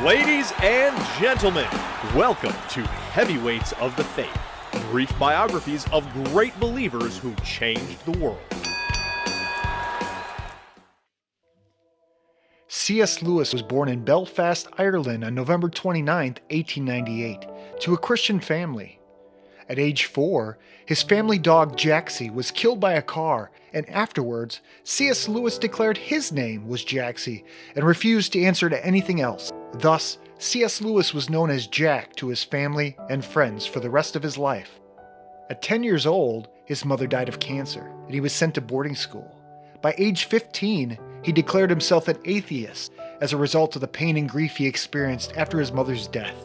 Ladies and gentlemen, welcome to Heavyweights of the Faith, brief biographies of great believers who changed the world. C.S.Lewis was born in Belfast, Ireland on November 29, 1898, to a Christian family. At age 4, his family dog Jaxie was killed by a car, and afterwards, C.S. Lewis declared his name was Jaxie and refused to answer to anything else. Thus, C.S. Lewis was known as Jack to his family and friends for the rest of his life. At 10 years old, his mother died of cancer, and he was sent to boarding school. By age 15, he declared himself an atheist as a result of the pain and grief he experienced after his mother's death.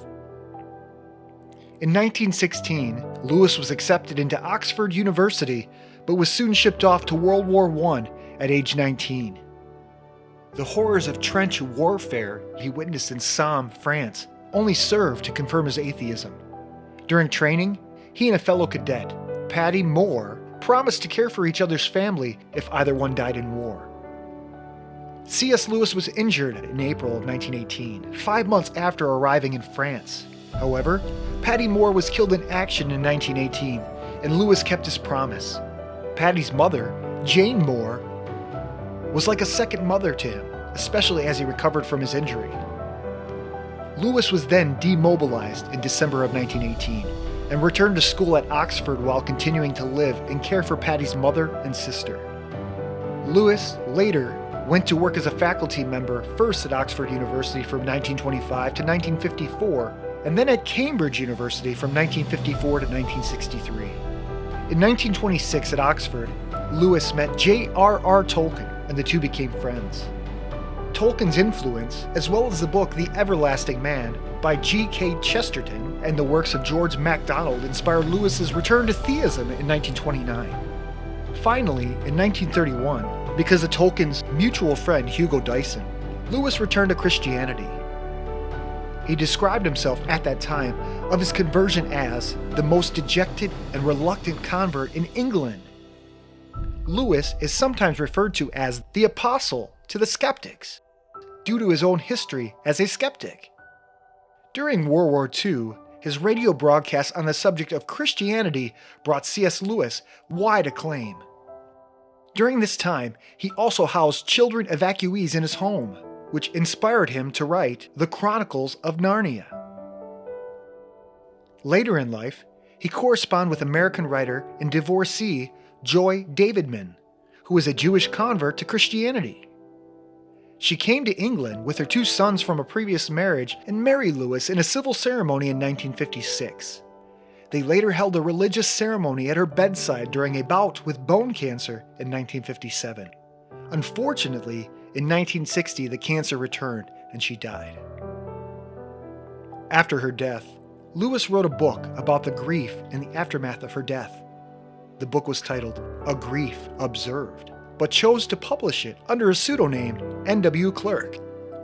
In 1916, Lewis was accepted into Oxford University, but was soon shipped off to World War I at age 19. The horrors of trench warfare he witnessed in Somme, France, only served to confirm his atheism. During training, he and a fellow cadet, Paddy Moore, promised to care for each other's family if either one died in war. C.S. Lewis was injured in April of 1918, 5 months after arriving in France. However, Paddy Moore was killed in action in 1918, and Lewis kept his promise. Paddy's mother, Jane Moore, was like a second mother to him, especially as he recovered from his injury. Lewis was then demobilized in December of 1918 and returned to school at Oxford while continuing to live and care for Paddy's mother and sister. Lewis later went to work as a faculty member first at Oxford University from 1925 to 1954, and then at Cambridge University from 1954 to 1963. In 1926 at Oxford, Lewis met J.R.R. Tolkien, and the two became friends. Tolkien's influence, as well as the book The Everlasting Man by G.K. Chesterton and the works of George MacDonald, inspired Lewis's return to theism in 1929. Finally, in 1931, because of Tolkien's mutual friend Hugo Dyson, Lewis returned to Christianity. He described himself at that time of his conversion as the most dejected and reluctant convert in England. Lewis is sometimes referred to as the apostle to the skeptics, due to his own history as a skeptic. During World War II, his radio broadcasts on the subject of Christianity brought C.S. Lewis wide acclaim. During this time, he also housed children evacuees in his home, which inspired him to write The Chronicles of Narnia. Later in life, he corresponded with American writer and divorcee Joy Davidman, who was a Jewish convert to Christianity. She came to England with her 2 sons from a previous marriage and married Lewis in a civil ceremony in 1956. They later held a religious ceremony at her bedside during a bout with bone cancer in 1957. Unfortunately, in 1960 the cancer returned and she died. After her death, Lewis wrote a book about the grief and the aftermath of her death. The book was titled A Grief Observed, but chose to publish it under a pseudonym N.W. Clerk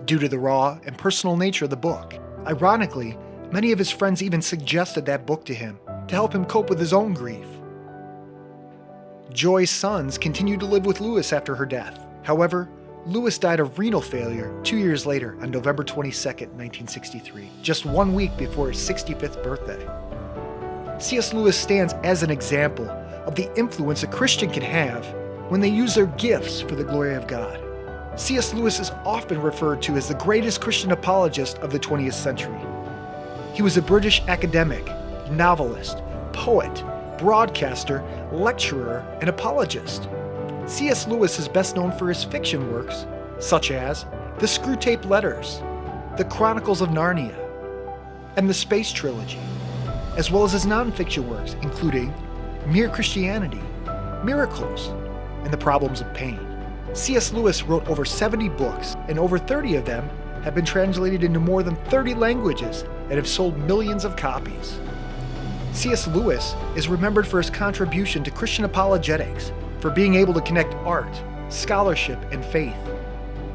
due to the raw and personal nature of the book. Ironically, many of his friends even suggested that book to him to help him cope with his own grief. Joy's sons continued to live with Lewis after her death. However, Lewis died of renal failure 2 years later on November 22, 1963, just 1 week before his 65th birthday. C.S. Lewis stands as an example of the influence a Christian can have when they use their gifts for the glory of God. C.S. Lewis is often referred to as the greatest Christian apologist of the 20th century. He was a British academic, novelist, poet, broadcaster, lecturer, and apologist. C.S. Lewis is best known for his fiction works, such as The Screwtape Letters, The Chronicles of Narnia, and the Space Trilogy, as well as his nonfiction works, including Mere Christianity, Miracles, and The Problems of Pain. C.S. Lewis wrote over 70 books, and over 30 of them have been translated into more than 30 languages and have sold millions of copies. C.S. Lewis is remembered for his contribution to Christian apologetics, for being able to connect art, scholarship, and faith.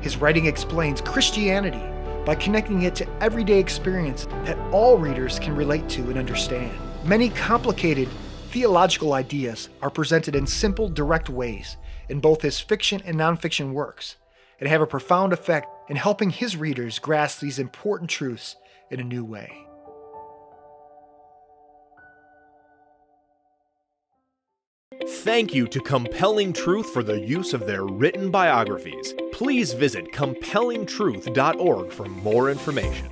His writing explains Christianity by connecting it to everyday experience that all readers can relate to and understand. Many complicated theological ideas are presented in simple, direct ways in both his fiction and nonfiction works, and have a profound effect and helping his readers grasp these important truths in a new way. Thank you to Compelling Truth for the use of their written biographies. Please visit compellingtruth.org for more information.